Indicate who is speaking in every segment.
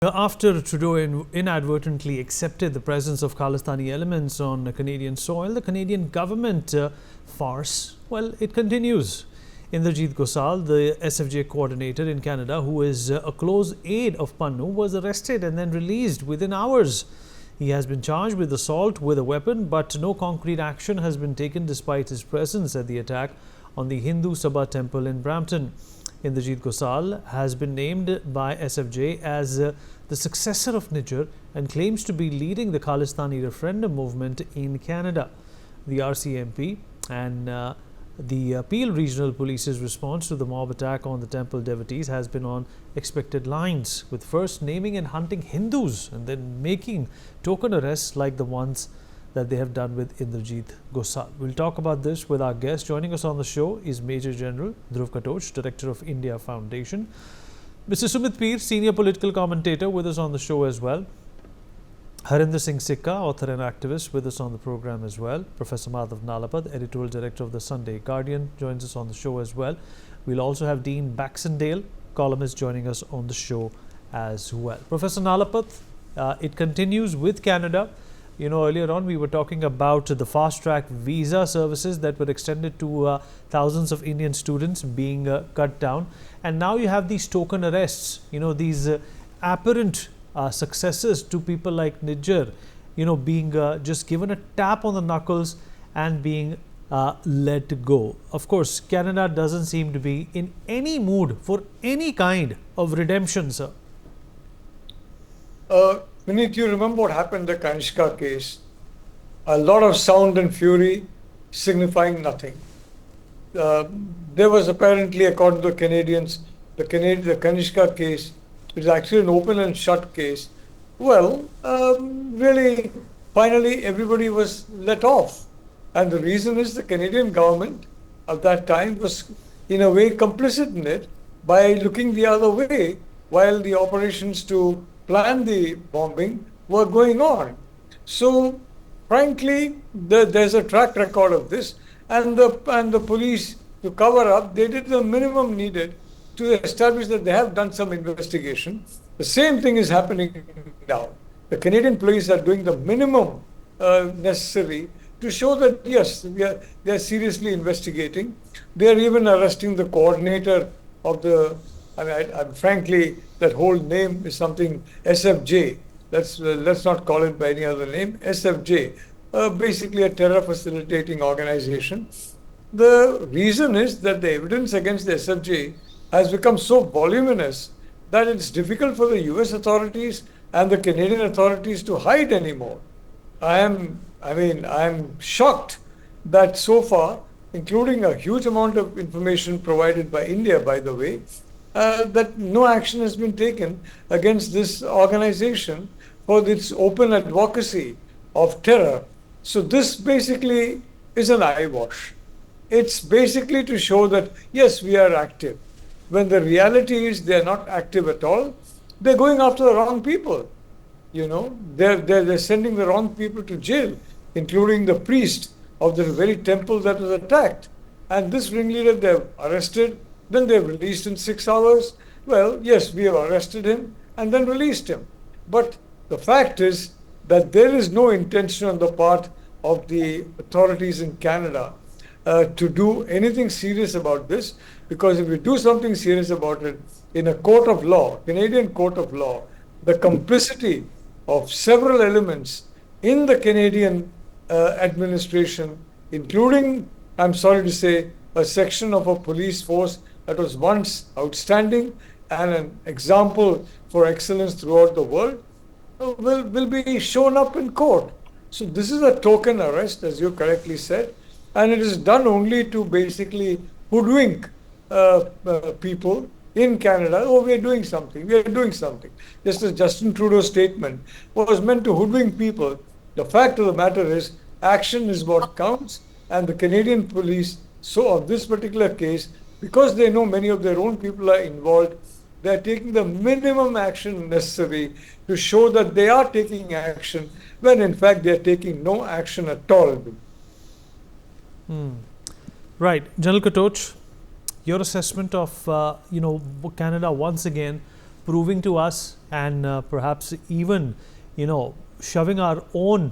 Speaker 1: After Trudeau inadvertently accepted the presence of Khalistani elements on Canadian soil, the Canadian government farce, well, it continues. Inderjit Gosal, the SFJ coordinator in Canada, who is a close aide of Pannu, was arrested and then released within hours. He has been charged with assault with a weapon, but no concrete action has been taken despite his presence at the attack on the Hindu Sabha Temple in Brampton. Inderjit Gosal has been named by SFJ as the successor of Nijjar and claims to be leading the Khalistani referendum movement in Canada. The RCMP and the Peel Regional Police's response to the mob attack on the temple devotees has been on expected lines, with first naming and hunting Hindus and then making token arrests like the ones that they have done with Inderjit Gosal. We'll talk about this with our guest. Joining us on the show is Major General Dhruv Katoch, Director of India Foundation. Mr. Sumit Peer, Senior Political Commentator, with us on the show as well. Hardeep Singh Nijjar, author and activist, with us on the program as well. Professor Madhav Nalapad, Editorial Director of the Sunday Guardian, joins us on the show as well. We'll also have Dean Baxendale, columnist, joining us on the show as well. Professor Nalapad, it continues with Canada. You know, earlier on we were talking about the fast-track visa services that were extended to thousands of Indian students being cut down. And now you have these token arrests, you know, these apparent successors to people like Nijjar, you know, being just given a tap on the knuckles and being let go. Of course, Canada doesn't seem to be in any mood for any kind of redemption, sir.
Speaker 2: Vineet, you remember what happened in the Kanishka case? A lot of sound and fury signifying nothing. There was apparently, according to the Canadians, the Kanishka case is actually an open and shut case. Well, really, finally, everybody was let off. And the reason is the Canadian government at that time was, in a way, complicit in it by looking the other way while the operations to plan the bombing were going on. So, frankly, there's a track record of this, and the police, to cover up, they did the minimum needed to establish that they have done some investigation. The same thing is happening now. The Canadian police are doing the minimum necessary to show that yes, they are seriously investigating. They are even arresting the coordinator of the. Frankly, that whole name is something SFJ. Let's not call it by any other name. SFJ, basically a terror facilitating organization. The reason is that the evidence against the SFJ has become so voluminous that it's difficult for the US authorities and the Canadian authorities to hide anymore. I am shocked that so far, including a huge amount of information provided by India, by the way, that no action has been taken against this organization for its open advocacy of terror. So this basically is an eyewash. It's basically to show that, yes, we are active. When the reality is they're not active at all, they're going after the wrong people. You know, they're sending the wrong people to jail, including the priest of the very temple that was attacked. And this ringleader, they've arrested, then they've released in 6 hours. Well, yes, we have arrested him and then released him. But the fact is that there is no intention on the part of the authorities in Canada to do anything serious about this, because if we do something serious about it in a court of law, Canadian court of law, the complicity of several elements in the Canadian administration, including, I'm sorry to say, a section of a police force that was once outstanding and an example for excellence throughout the world, will be shown up in court. So this is a token arrest, as you correctly said, and it is done only to basically hoodwink people in Canada. Oh, we are doing something. Just as Justin Trudeau's statement was meant to hoodwink people. The fact of the matter is, action is what counts, and the Canadian police, so of this particular case, because they know many of their own people are involved, they are taking the minimum action necessary to show that they are taking action, when in fact they are taking no action at all.
Speaker 1: Right. General Katoch, your assessment of, Canada once again proving to us and perhaps even, shoving our own,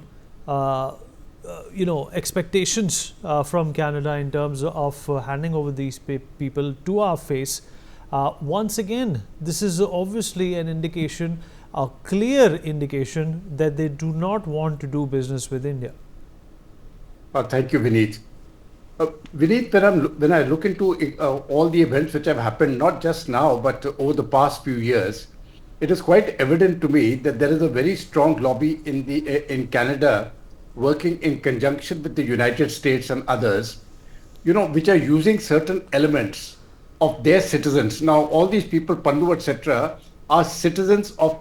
Speaker 1: expectations from Canada in terms of handing over these people to our face. Once again, this is obviously an indication, a clear indication that they do not want to do business with India.
Speaker 3: Thank you, Vineet. Vineet, when I look into all the events which have happened, not just now, but over the past few years, it is quite evident to me that there is a very strong lobby in Canada working in conjunction with the United States and others, which are using certain elements of their citizens. Now, all these people, Pandu, etc., are citizens of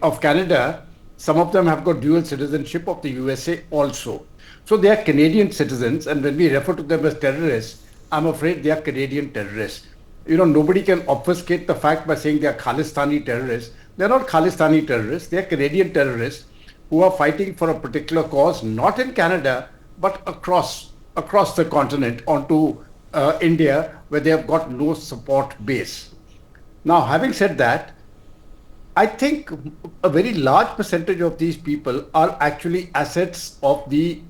Speaker 3: of Canada. Some of them have got dual citizenship of the USA also. So they are Canadian citizens, and when we refer to them as terrorists, I'm afraid they are Canadian terrorists. Nobody can obfuscate the fact by saying they are Khalistani terrorists. They're not Khalistani terrorists, they are Canadian terrorists who are fighting for a particular cause, not in Canada, but across the continent onto India, where they have got no support base. Now, having said that, I think a very large percentage of these people are actually assets of the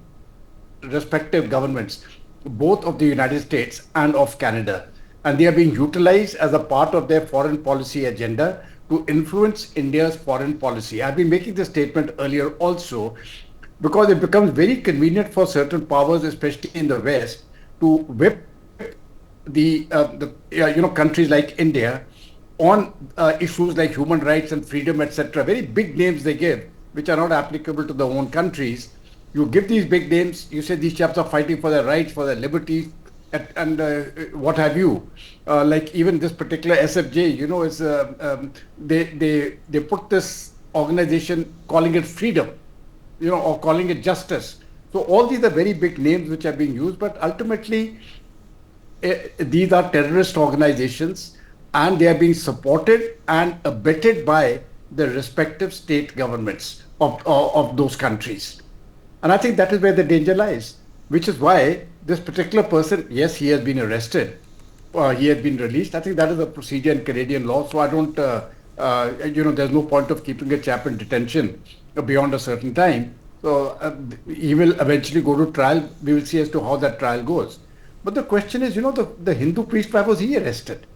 Speaker 3: respective governments, both of the United States and of Canada. And they are being utilized as a part of their foreign policy agenda to influence India's foreign policy. I've been making this statement earlier also because it becomes very convenient for certain powers, especially in the West, to whip the countries like India on issues like human rights and freedom, etc. Very big names they give, which are not applicable to their own countries. You give these big names, you say these chaps are fighting for their rights, for their liberties, and what have you. Like even this particular SFJ, they put this organization calling it freedom, or calling it justice. So all these are very big names which are being used, but ultimately these are terrorist organizations, and they are being supported and abetted by the respective state governments of those countries. And I think that is where the danger lies, which is why this particular person, yes, he has been arrested, he has been released. I think that is a procedure in Canadian law, so I don't, there's no point of keeping a chap in detention beyond a certain time. So he will eventually go to trial. We will see as to how that trial goes. But the question is, the Hindu priest, why was he arrested?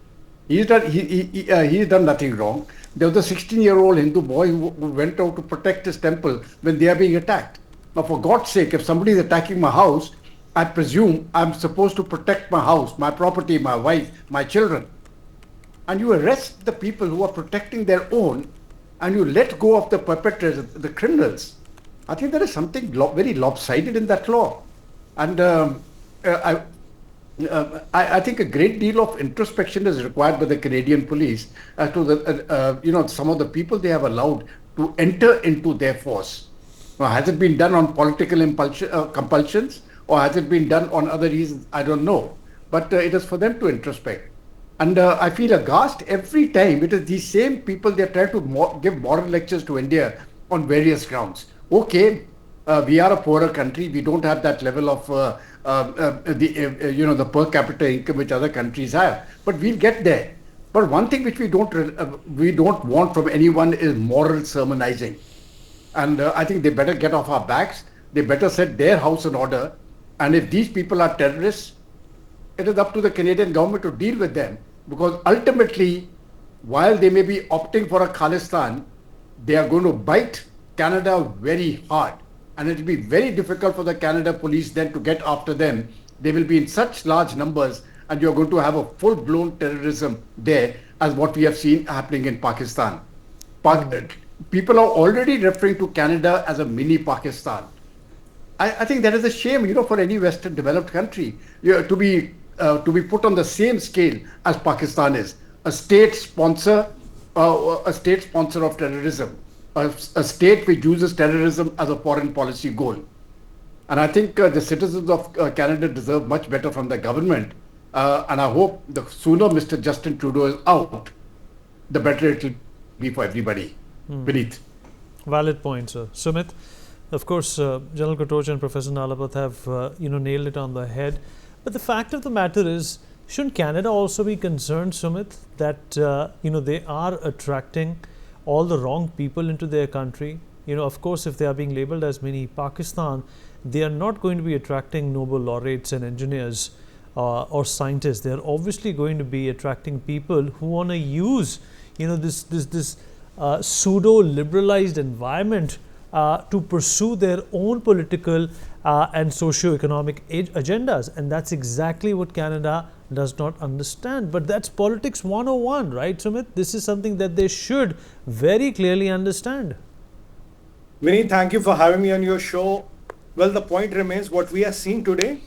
Speaker 3: He's done nothing wrong. There was a 16-year-old Hindu boy who went out to protect his temple when they are being attacked. Now, for God's sake, if somebody is attacking my house, I presume I'm supposed to protect my house, my property, my wife, my children. And you arrest the people who are protecting their own, and you let go of the perpetrators, the criminals. I think there is something very lopsided in that law. And I think a great deal of introspection is required by the Canadian police as to some of the people they have allowed to enter into their force. Now, has it been done on political compulsions, or has it been done on other reasons? I don't know. But it is for them to introspect. And I feel aghast every time it is these same people they try to give moral lectures to India on various grounds. Okay, we are a poorer country. We don't have that level of the per capita income which other countries have. But we'll get there. But one thing which we don't want from anyone is moral sermonizing. And I think they better get off our backs. They better set their house in order. And if these people are terrorists, it is up to the Canadian government to deal with them. Because ultimately, while they may be opting for a Khalistan, they are going to bite Canada very hard. And it will be very difficult for the Canada police then to get after them. They will be in such large numbers, and you're going to have a full-blown terrorism there, as what we have seen happening in Pakistan. People are already referring to Canada as a mini Pakistan. I think that is a shame, for any Western developed country to be put on the same scale as Pakistan is, a state sponsor of terrorism, a state which uses terrorism as a foreign policy goal. And I think the citizens of Canada deserve much better from the government. And I hope the sooner Mr. Justin Trudeau is out, the better it will be for everybody. Vineet.
Speaker 1: Valid point, sir. Sumit, of course, General Katoch and Professor Nalapat have nailed it on the head. But the fact of the matter is, Shouldn't Canada also be concerned, Sumit, that they are attracting all the wrong people into their country? Of course, if they are being labeled as mini Pakistan, they are not going to be attracting Nobel laureates and engineers or scientists. They are obviously going to be attracting people who want to use, this pseudo liberalized environment to pursue their own political and socio-economic agendas, and that's exactly what Canada does not understand. But that's politics 101, right, Sumit? This is something that they should very clearly understand.
Speaker 4: Vinny, thank you for having me on your show. Well, the point remains, what we are seeing today,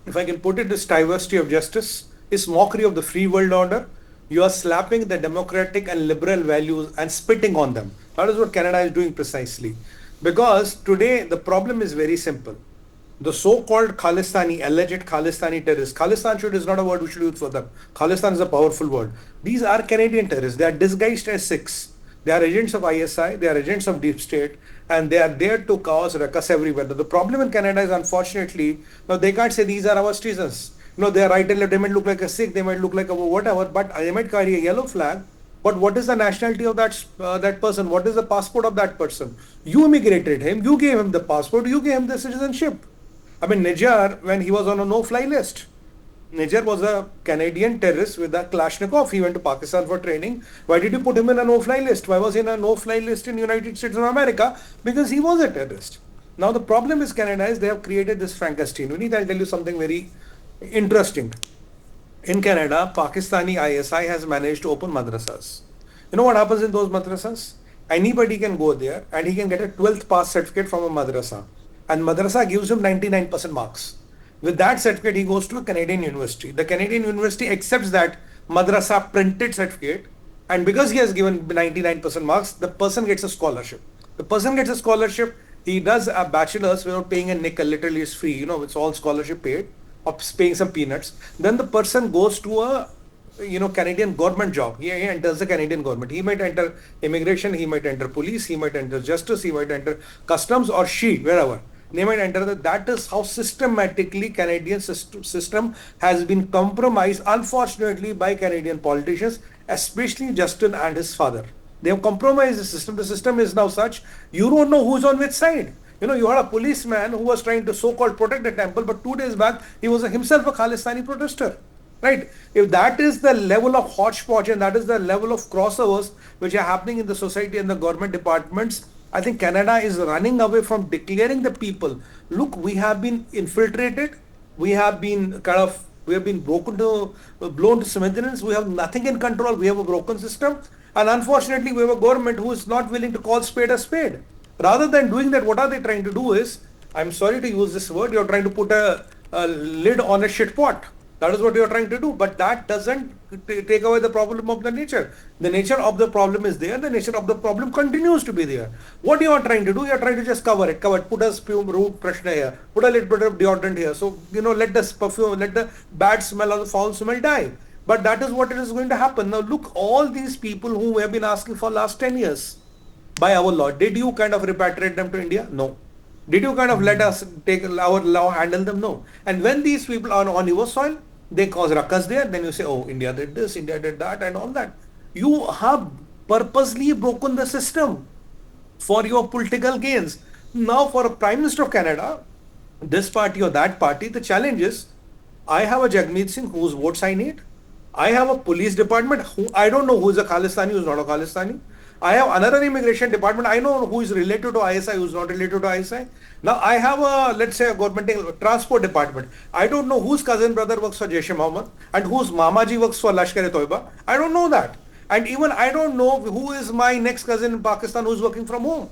Speaker 4: if I can put it, this diversity of justice is mockery of the free world order. You are slapping the democratic and liberal values and spitting on them. That is what Canada is doing precisely. Because today the problem is very simple. The so-called Khalistani, alleged Khalistani terrorists, Khalistan is not a word we should use for them. Khalistan is a powerful word. These are Canadian terrorists. They are disguised as Sikhs. They are agents of ISI, they are agents of deep state, and they are there to cause ruckus everywhere. The problem in Canada is, unfortunately, now they can't say these are our citizens. They are right and left, they might look like a Sikh, they might look like a whatever, but they might carry a yellow flag. But what is the nationality of that person? What is the passport of that person? You immigrated him, you gave him the passport, you gave him the citizenship. I mean, Nijjar, when he was on a no-fly list, Nijjar was a Canadian terrorist with a Kalashnikov. He went to Pakistan for training. Why did you put him in a no-fly list? Why was he in a no-fly list in United States of America? Because he was a terrorist. Now the problem is Canada is they have created this Frankenstein. I'll tell you something very interesting. In Canada, Pakistani ISI has managed to open madrasas. You know what happens in those madrasas? Anybody can go there and he can get a 12th pass certificate from a madrasa. And madrasa gives him 99% marks. With that certificate, he goes to a Canadian university. The Canadian university accepts that madrasa printed certificate, and because he has given 99% marks, the person gets a scholarship. The person gets a scholarship, he does a bachelor's without paying a nickel, literally it's free, it's all scholarship paid, or paying some peanuts. Then the person goes to a Canadian government job. He enters the Canadian government. He might enter immigration, he might enter police, he might enter justice, he might enter customs or wherever. They might enter that is how systematically Canadian system has been compromised, unfortunately, by Canadian politicians, especially Justin and his father. They have compromised the system. The system is now such, you don't know who's on which side. You had a policeman who was trying to so-called protect the temple, but 2 days back, he was himself a Khalistani protester. Right? If that is the level of hodgepodge and that is the level of crossovers which are happening in the society and the government departments, I think Canada is running away from declaring the people, look, we have been infiltrated, we have been blown to smithereens, we have nothing in control, we have a broken system, and unfortunately we have a government who is not willing to call spade a spade. Rather than doing that, what are they trying to do is, I'm sorry to use this word, you're trying to put a lid on a shit pot. That is what you are trying to do, but that doesn't take away the problem of the nature. The nature of the problem is there, the nature of the problem continues to be there. What you are trying to do, you are trying to just cover it, put a spume root prashna here, put a little bit of deodorant here, so let the perfume, let the bad smell or the foul smell die. But that is what it is going to happen. Now look, all these people who have been asking for last 10 years, by our law, did you kind of repatriate them to India? No. Did you kind of let us take our law, handle them? No. And when these people are on your soil, they cause ruckus there, then you say, oh, India did this, India did that and all that. You have purposely broken the system for your political gains. Now for a Prime Minister of Canada, this party or that party, the challenge is, I have a Jagmeet Singh whose votes I need. I have a police department who I don't know who is a Khalistani, who is not a Khalistani. I have another immigration department. I know who is related to ISI, who is not related to ISI. Now I have a, let's say, a government transport department. I don't know whose cousin brother works for Jaish-e-Mohammed and whose Mamaji works for Lashkar-e-Toiba. I don't know that. And even I don't know who is my next cousin in Pakistan who is working from home.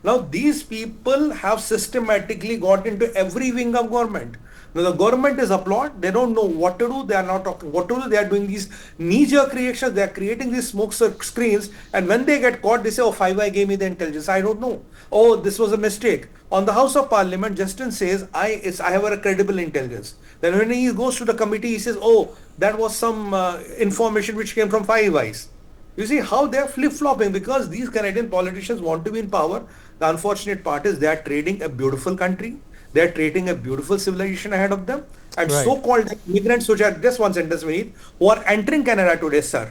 Speaker 4: Now these people have systematically got into every wing of government. Now the government is applauded. They don't know what to do. They are not talking what to do. They are doing these knee-jerk reactions. They are creating these smoke screens. And when they get caught, they say, oh, 5i gave me the intelligence. I don't know. Oh, this was a mistake. On the House of Parliament, Justin says, I have a credible intelligence. Then when he goes to the committee, he says, oh, that was some information which came from 5i's. You see how they are flip-flopping because these Canadian politicians want to be in power. The unfortunate part is they are trading a beautiful country. They're creating a beautiful civilization ahead of them. And
Speaker 1: Right.
Speaker 4: so-called immigrants, which are, just one sentence, Vineet, who are entering Canada today, sir.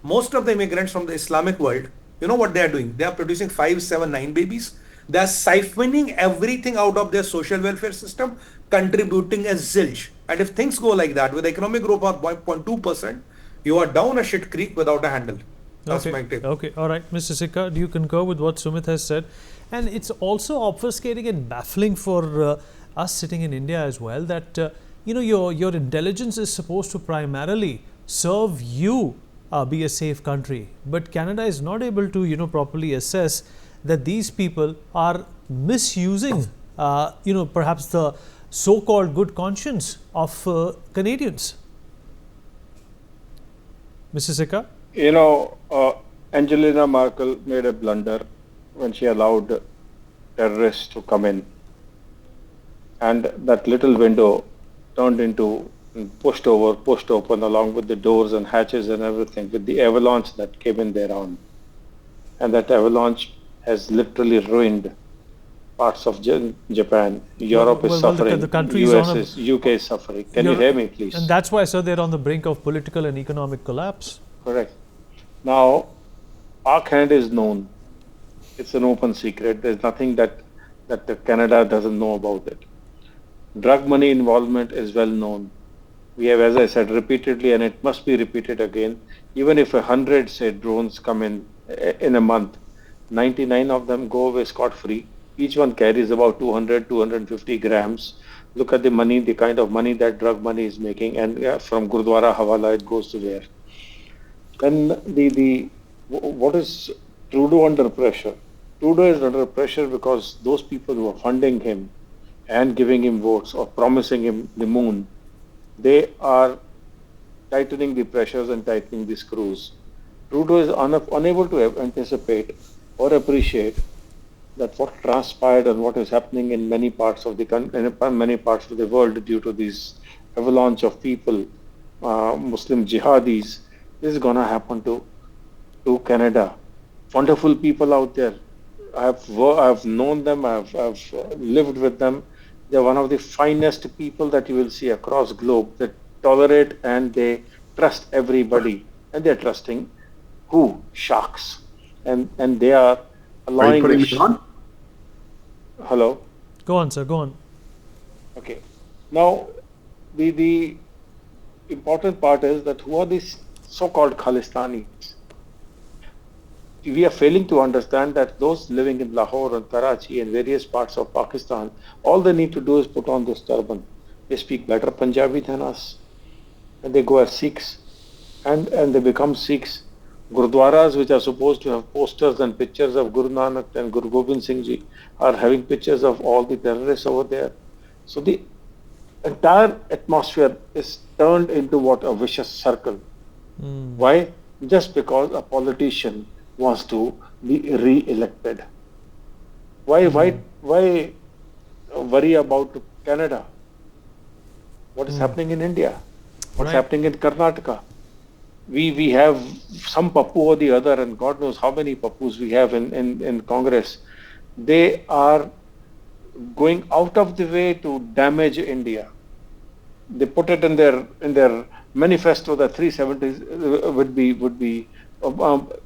Speaker 4: Most of the immigrants from the Islamic world, you know what they are doing? They are producing 5, 7, 9 babies. They are siphoning everything out of their social welfare system, contributing a zilch. And if things go like that, with economic growth of 1.2%, you are down a shit creek without a handle. That's my take.
Speaker 1: Okay. All right. Mr. Sikka, do you concur with what Sumit has said? And it's also obfuscating and baffling for us sitting in India as well that, your intelligence is supposed to primarily serve you, be a safe country. But Canada is not able to, properly assess that these people are misusing, perhaps the so-called good conscience of Canadians. Mr. Sikka?
Speaker 5: Angelina Merkel made a blunder when she allowed terrorists to come in. And that little window turned into pushed open along with the doors and hatches and everything with the avalanche that came in thereon. And that avalanche has literally ruined parts of Japan. Europe is suffering.
Speaker 1: The country
Speaker 5: UK is suffering. Can you hear me, please?
Speaker 1: And that's why, sir, they're on the brink of political and economic collapse.
Speaker 5: Correct. Now, our Canada is known. It's an open secret. There's nothing that Canada doesn't know about it. Drug money involvement is well known. We have, as I said, repeatedly, and it must be repeated again, even if 100, say, drones come in a month, 99 of them go away scot-free. Each one carries about 200, 250 grams. Look at the money, the kind of money that drug money is making, and from Gurdwara Havala, it goes to where? Then what is Trudeau under pressure? Trudeau is under pressure because those people who are funding him and giving him votes or promising him the moon, they are tightening the pressures and tightening the screws. Trudeau is unable to anticipate or appreciate that what transpired and what is happening in many parts of the world due to this avalanche of people, Muslim jihadis, this is going to happen to Canada. Wonderful people out there. I've known them. I've lived with them. They're one of the finest people that you will see across globe. They tolerate and they trust everybody, and they're trusting who? Sharks, and they are allowing.
Speaker 3: Are you putting me on?
Speaker 5: Hello.
Speaker 1: Go on, sir. Go on.
Speaker 5: Okay. Now, the important part is that who are these so-called Khalistani? We are failing to understand that those living in Lahore and Karachi and various parts of Pakistan, all they need to do is put on this turban. They speak better Punjabi than us, and they go as Sikhs, and they become Sikhs. Gurdwaras, which are supposed to have posters and pictures of Guru Nanak and Guru Gobind Singh Ji, are having pictures of all the terrorists over there. So the entire atmosphere is turned into what? A vicious circle. Why? Just because a politician wants to be re-elected. Why worry about Canada? What is happening in India? What's happening in Karnataka? We have some Pappu or the other, and God knows how many Pappus we have in Congress. They are going out of the way to damage India. They put it in their manifesto that 370 would be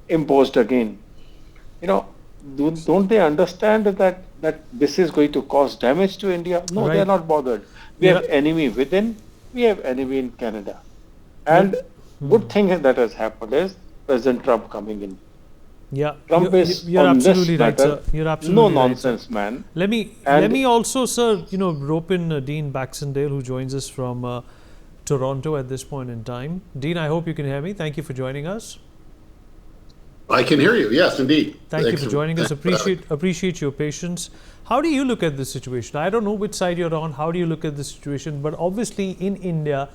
Speaker 5: imposed again. Don't they understand that this is going to cause damage to India? No, they are not bothered. We have enemy within. We have enemy in Canada, and good thing that has happened is President Trump coming in.
Speaker 1: Yeah,
Speaker 5: Trump is
Speaker 1: you're
Speaker 5: on
Speaker 1: absolutely
Speaker 5: this
Speaker 1: right,
Speaker 5: matter,
Speaker 1: sir. You're absolutely
Speaker 5: no
Speaker 1: right,
Speaker 5: nonsense,
Speaker 1: sir.
Speaker 5: man.
Speaker 1: Let me also, sir, rope in Dean Baxendale, who joins us from Toronto at this point in time. Dean, I hope you can hear me. Thank you for joining us.
Speaker 6: I can hear you. Yes, indeed.
Speaker 1: Thank you for joining us. Appreciate your patience. How do you look at this situation? I don't know which side you're on. How do you look at this situation? But obviously, in India,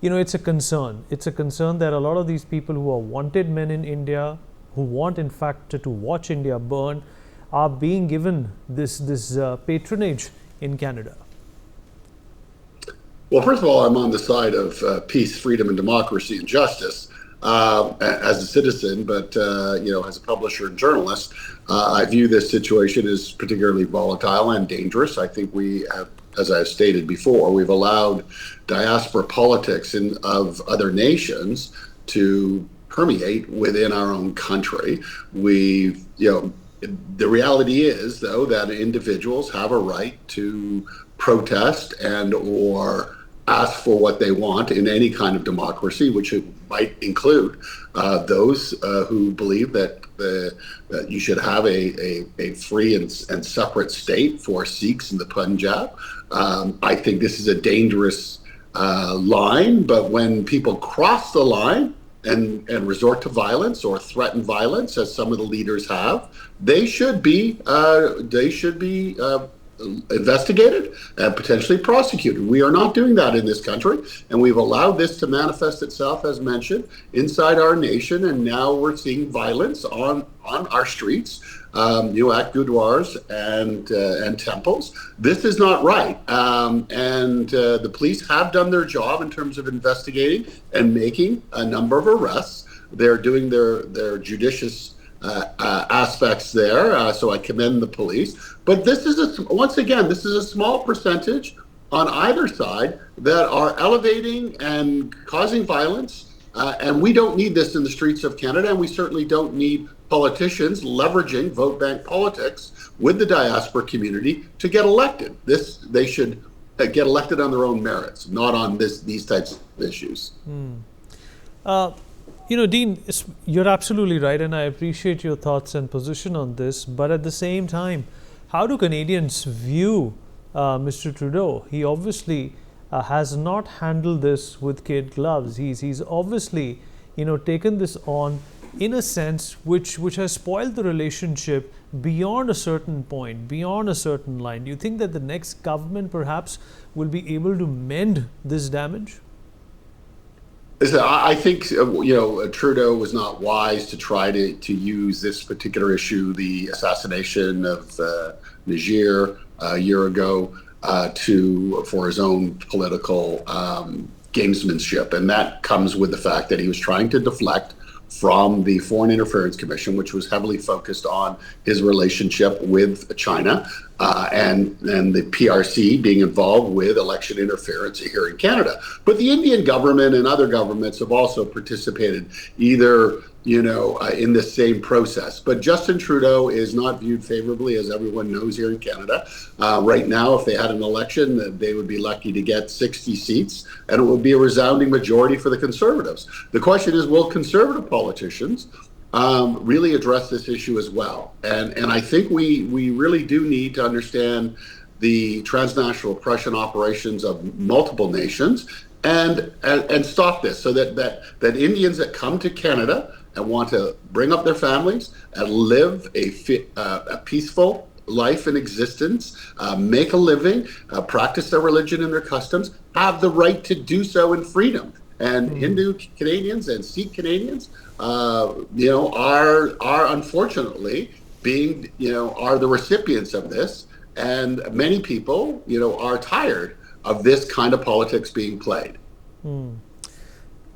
Speaker 1: it's a concern. It's a concern that a lot of these people who are wanted men in India, who want, in fact, to watch India burn, are being given this patronage in Canada.
Speaker 6: Well, first of all, I'm on the side of peace, freedom, and democracy and justice as a citizen, but as a publisher and journalist, I view this situation as particularly volatile and dangerous. I think we have as I've stated before, we've allowed diaspora politics of other nations to permeate within our own country. We've, the reality is, though, that individuals have a right to protest and or ask for what they want in any kind of democracy, which might include those who believe that you should have a free and separate state for Sikhs in the Punjab. I think this is a dangerous line, but when people cross the line and resort to violence or threaten violence, as some of the leaders have, they should be investigated and potentially prosecuted. We are not doing that in this country, and we've allowed this to manifest itself, as mentioned, inside our nation, and now we're seeing violence on our streets, at gurdwaras and temples. This is not right, and the police have done their job in terms of investigating and making a number of arrests. They're doing their judicious aspects there, so I commend the police. But this is this is a small percentage on either side that are elevating and causing violence, and we don't need this in the streets of Canada, and we certainly don't need politicians leveraging vote bank politics with the diaspora community to get elected. They should get elected on their own merits, not on these types of issues.
Speaker 1: Dean, you're absolutely right, and I appreciate your thoughts and position on this. But at the same time, how do Canadians view Mr. Trudeau? He obviously has not handled this with kid gloves. He's obviously, taken this on in a sense which has spoiled the relationship beyond a certain point, beyond a certain line. Do you think that the next government perhaps will be able to mend this damage?
Speaker 6: I think Trudeau was not wise to try to use this particular issue, the assassination of Nijjar a year ago, for his own political gamesmanship, and that comes with the fact that he was trying to deflect from the Foreign Interference Commission, which was heavily focused on his relationship with China, and the PRC being involved with election interference here in Canada. But the Indian government and other governments have also participated either in this same process. But Justin Trudeau is not viewed favorably, as everyone knows, here in Canada. Right now, if they had an election, they would be lucky to get 60 seats, and it would be a resounding majority for the Conservatives. The question is, will Conservative politicians really address this issue as well? And I think we really do need to understand the transnational oppression operations of multiple nations and stop this, so that Indians that come to Canada and want to bring up their families and live a peaceful life and existence, make a living, practice their religion and their customs, have the right to do so in freedom. And Hindu Canadians and Sikh Canadians, are unfortunately are the recipients of this. And many people, are tired of this kind of politics being played.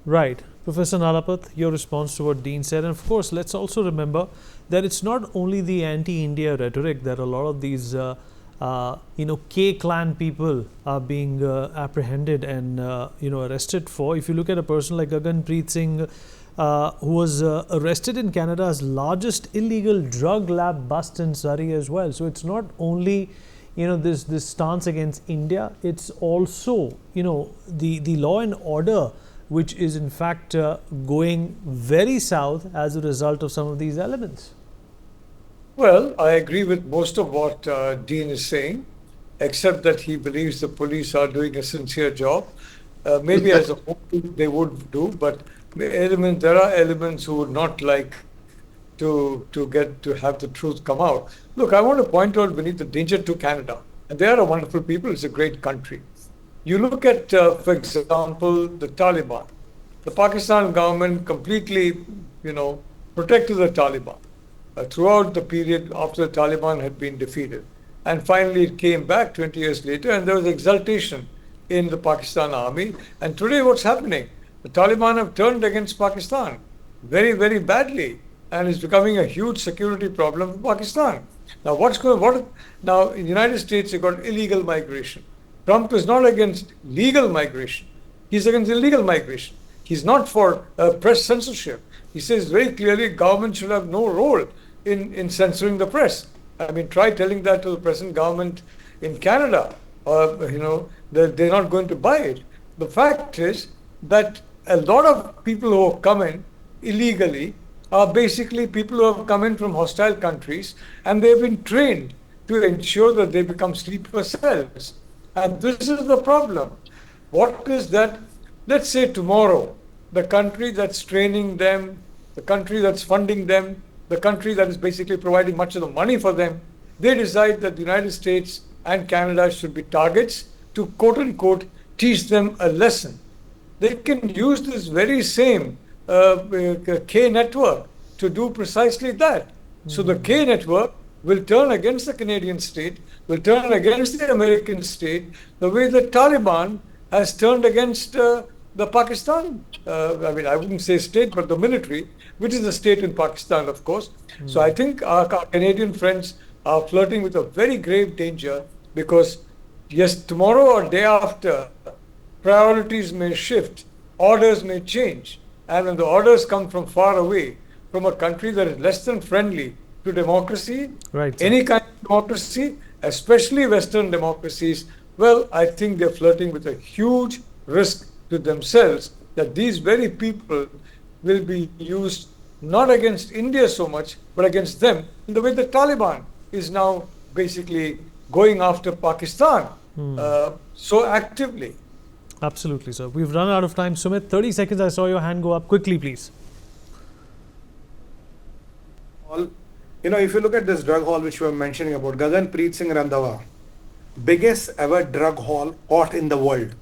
Speaker 1: Right. Professor Nalapath, your response to what Dean said. And of course, let's also remember that it's not only the anti-India rhetoric that a lot of these, K-clan people are being apprehended and, arrested for. If you look at a person like Gaganpreet Singh, who was arrested in Canada's largest illegal drug lab bust in Surrey as well. So it's not only, this stance against India, it's also, the law and order, which is in fact going very south as a result of some of these elements.
Speaker 2: Well, I agree with most of what Dean is saying, except that he believes the police are doing a sincere job. Maybe as a whole they would do, but there are elements who would not like to have the truth come out. Look, I want to point out beneath the danger to Canada, and they are a wonderful people. It's a great country. You look at, for example, the Taliban. The Pakistan government completely, protected the Taliban throughout the period after the Taliban had been defeated. And finally it came back 20 years later, and there was exultation in the Pakistan army. And today what's happening? The Taliban have turned against Pakistan very, very badly, and it's becoming a huge security problem for Pakistan. Now, now in the United States, you've got illegal migration. Trump is not against legal migration. He's against illegal migration. He's not for press censorship. He says very clearly government should have no role in censoring the press. I mean, try telling that to the present government in Canada. They're not going to buy it. The fact is that a lot of people who have come in illegally are basically people who have come in from hostile countries, and they've been trained to ensure that they become sleeper cells. And this is the problem. What is that? Let's say tomorrow, the country that's training them, the country that's funding them, the country that is basically providing much of the money for them, they decide that the United States and Canada should be targets to quote unquote teach them a lesson. They can use this very same K network to do precisely that. So the K network will turn against the Canadian state, will turn against the American state, the way the Taliban has turned against the Pakistan, I wouldn't say state, but the military, which is a state in Pakistan, of course. So I think our Canadian friends are flirting with a very grave danger because, yes, tomorrow or day after, priorities may shift, orders may change. And when the orders come from far away, from a country that is less than friendly to democracy,
Speaker 1: right,
Speaker 2: any kind of democracy, especially Western democracies, well, I think they're flirting with a huge risk to themselves that these very people will be used not against India so much, but against them in the way the Taliban is now basically going after Pakistan so actively.
Speaker 1: Absolutely, sir. We've run out of time. Sumit, 30 seconds. I saw your hand go up. Quickly, please.
Speaker 4: If you look at this drug haul which we were mentioning about, Gaganpreet Singh Randhawa, biggest ever drug haul caught in the world.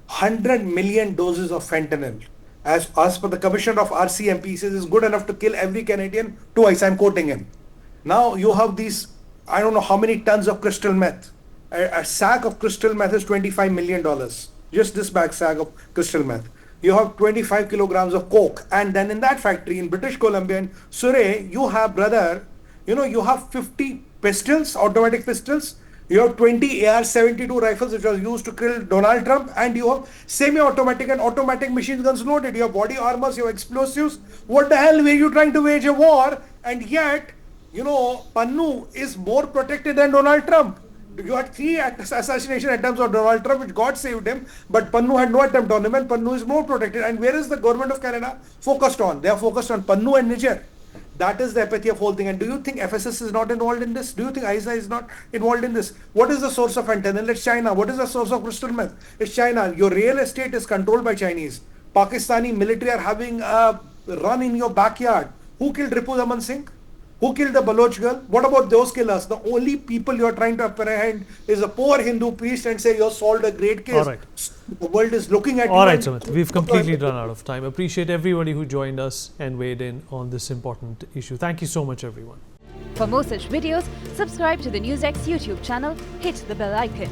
Speaker 4: 100 million doses of fentanyl. As per the commissioner of RCMP, he says is good enough to kill every Canadian twice. I'm quoting him. Now you have these, I don't know how many tons of crystal meth. A sack of crystal meth is $25 million. Just this sack of crystal meth. You have 25 kilograms of coke. And then in that factory in British Columbia, in Surrey, you have, you have 50 pistols, automatic pistols. You have 20 AR-72 rifles which was used to kill Donald Trump, and you have semi-automatic and automatic machine guns loaded. You have body armors, you have explosives. What the hell were you trying to wage a war? And yet, Pannu is more protected than Donald Trump. You had 3 assassination attempts on Donald Trump, which God saved him, but Pannu had no attempt on him, and Pannu is more protected. And where is the government of Canada focused on? They are focused on Pannu and Nijjar. That is the apathy of whole thing. And do you think FSS is not involved in this? Do you think ISA is not involved in this? What is the source of fentanyl? It's China. What is the source of crystal meth? It's China. Your real estate is controlled by Chinese. Pakistani military are having a run in your backyard. Who killed Ripu Daman Singh? Who killed the Baloch girl? What about those killers? The only people you are trying to apprehend is a poor Hindu priest and say you have solved a great case.
Speaker 1: All right.
Speaker 4: The world is looking at you.
Speaker 1: All right, Sumit. We've completely run out of time. Appreciate everybody who joined us and weighed in on this important issue. Thank you so much, everyone.
Speaker 7: For more such videos, subscribe to the Newsx YouTube channel, hit the bell icon.